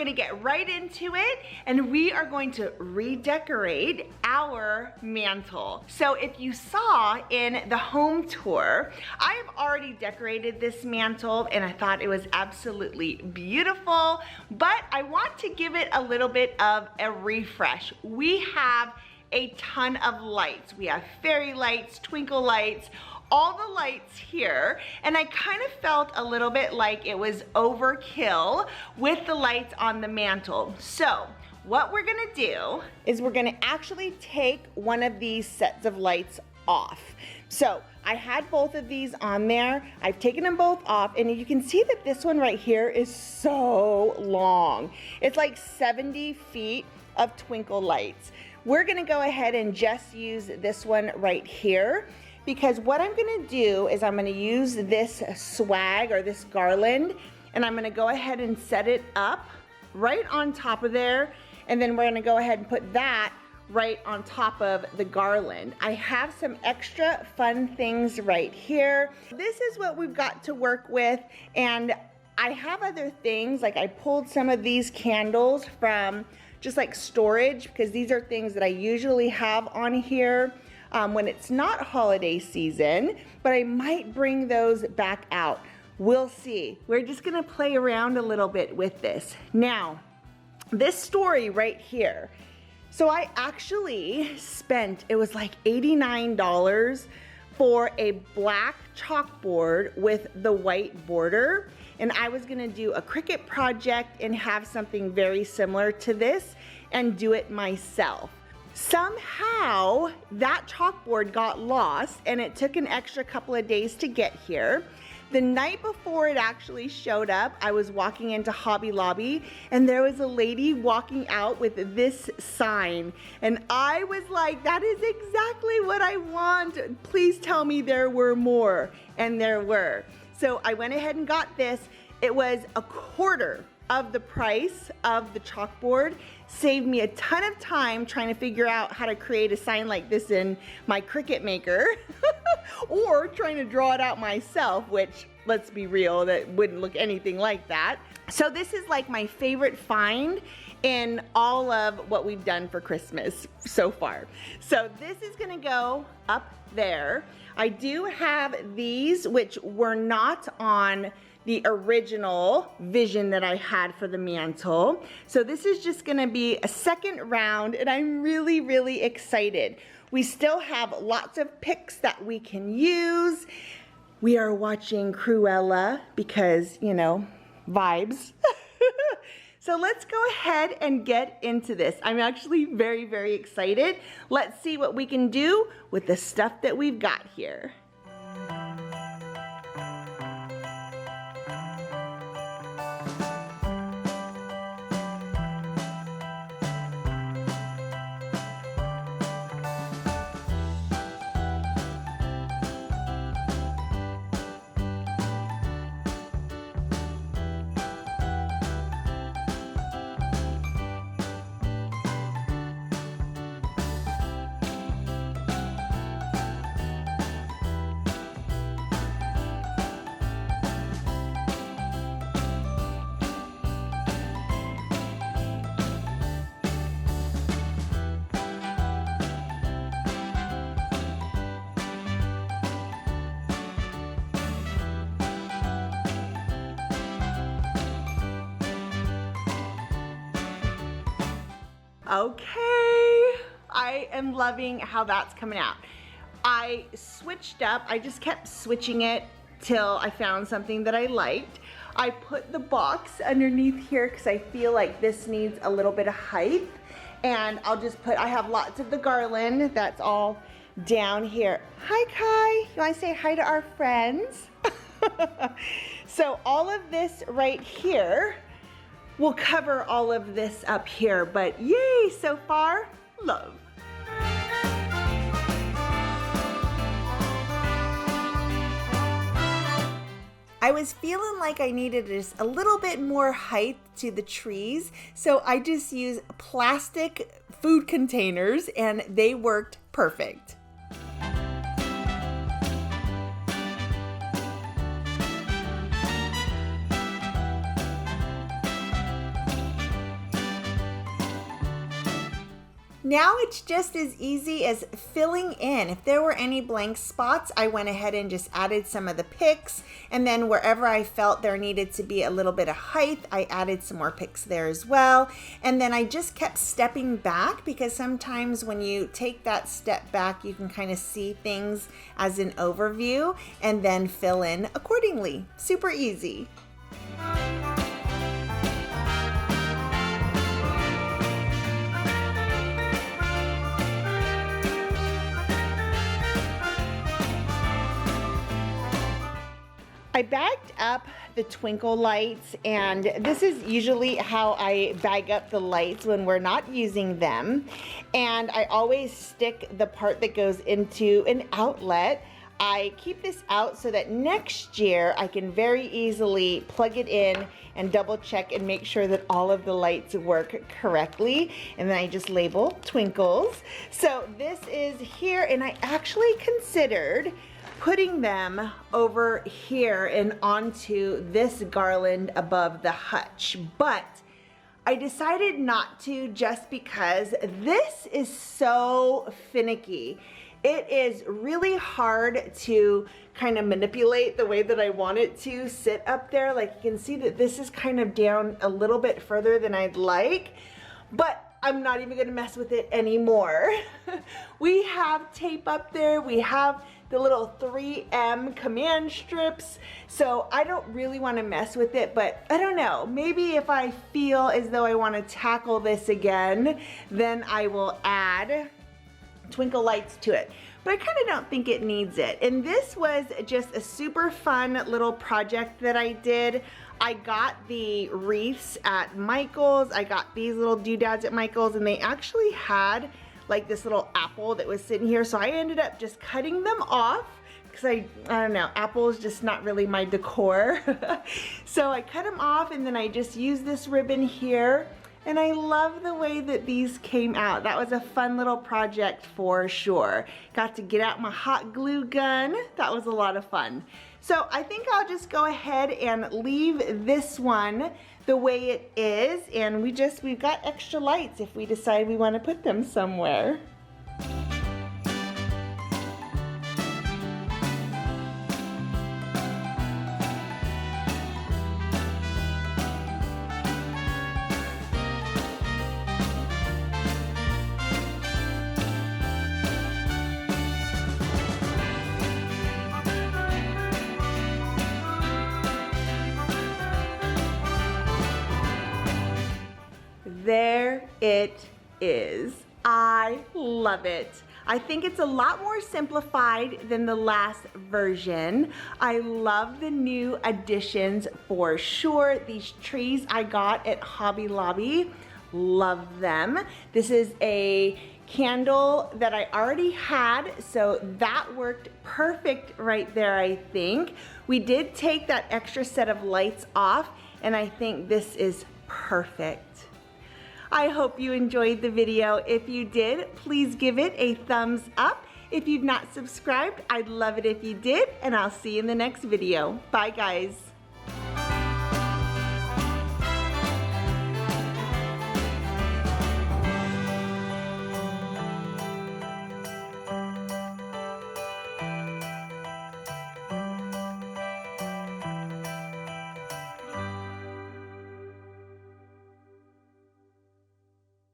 gonna get right into it, and we are going to redecorate our mantle. So if you saw in the home tour, I have already decorated this mantle and I thought it was absolutely beautiful, but I want to give it a little bit of a refresh. We have a ton of lights. We have fairy lights, twinkle lights, all the lights here, and I kind of felt a little bit like it was overkill with the lights on the mantle. So what we're gonna do is we're gonna actually take one of these sets of lights off. So I had both of these on there. I've taken them both off, and you can see that this one right here is so long. It's like 70 feet of twinkle lights. We're gonna go ahead and just use this one right here, because what I'm gonna do is I'm gonna use this swag or this garland, and I'm gonna go ahead and set it up right on top of there, and then we're gonna go ahead and put that right on top of the garland. I have some extra fun things right here. This is what we've got to work with, and I have other things, like I pulled some of these candles from just like storage, because these are things that I usually have on here when it's not holiday season, but I might bring those back out. We'll see. We're just gonna play around a little bit with this. Now, this story right here. So I actually spent, it was like $89 for a black chalkboard with the white border. And I was gonna do a Cricut project and have something very similar to this and do it myself. Somehow that chalkboard got lost, and it took an extra couple of days to get here. The night before it actually showed up, I was walking into Hobby Lobby, and there was a lady walking out with this sign, and I was like, that is exactly what I want. Please tell me there were more, and there were. So I went ahead and got this. It was a quarter of the price of the chalkboard. Saved me a ton of time trying to figure out how to create a sign like this in my Cricut Maker or trying to draw it out myself, which, let's be real, that wouldn't look anything like that. So this is like my favorite find in all of what we've done for Christmas so far. So this is gonna go up there. I do have these, which were not on the original vision that I had for the mantle. So this is just gonna be a second round, and I'm really, really excited. We still have lots of picks that we can use. We are watching Cruella because, you know, vibes. So let's go ahead and get into this. I'm actually very, very excited. Let's see what we can do with the stuff that we've got here. Okay, I am loving how that's coming out. I switched up, I just kept switching it till I found something that I liked. I put the box underneath here because I feel like this needs a little bit of height. And I'll just put, I have lots of the garland that's all down here. Hi Kai, you wanna say hi to our friends? So all of this right here will cover all of this up here, but yay, so far, love. I was feeling like I needed just a little bit more height to the trees, so I just used plastic food containers and they worked perfect. Now it's just as easy as filling in. If there were any blank spots, I went ahead and just added some of the picks, and then wherever I felt there needed to be a little bit of height, I added some more picks there as well. And then I just kept stepping back, because sometimes when you take that step back, you can kind of see things as an overview and then fill in accordingly. Super easy. I bagged up the twinkle lights, and this is usually how I bag up the lights when we're not using them. And I always stick the part that goes into an outlet. I keep this out so that next year I can very easily plug it in and double check and make sure that all of the lights work correctly. And then I just label twinkles. So this is here, and I actually considered putting them over here and onto this garland above the hutch, but I decided not to, just because this is so finicky. It is really hard to kind of manipulate the way that I want it to sit up there. Like, you can see that this is kind of down a little bit further than I'd like, but I'm not even gonna mess with it anymore. We have tape up there, we have the little 3M command strips, so I don't really want to mess with it, but I don't know, maybe if I feel as though I want to tackle this again, then I will add twinkle lights to it. But I kind of don't think it needs it. And this was just a super fun little project that I did. I got the wreaths at Michael's, I got these little doodads at Michael's, and they actually had like this little apple that was sitting here, so I ended up just cutting them off, because I don't know, apple is just not really my decor. So I cut them off, and then I just used this ribbon here, and I love the way that these came out. That was a fun little project for sure. Got to get out my hot glue gun. That was a lot of fun. So I think I'll just go ahead and leave this one the way it is, and we've got extra lights if we decide we want to put them somewhere. There it is. I love it. I think it's a lot more simplified than the last version. I love the new additions for sure. These trees I got at Hobby Lobby, love them. This is a candle that I already had, so that worked perfect right there, I think. We did take that extra set of lights off, and I think this is perfect. I hope you enjoyed the video. If you did, please give it a thumbs up. If you've not subscribed, I'd love it if you did, and I'll see you in the next video. Bye, guys.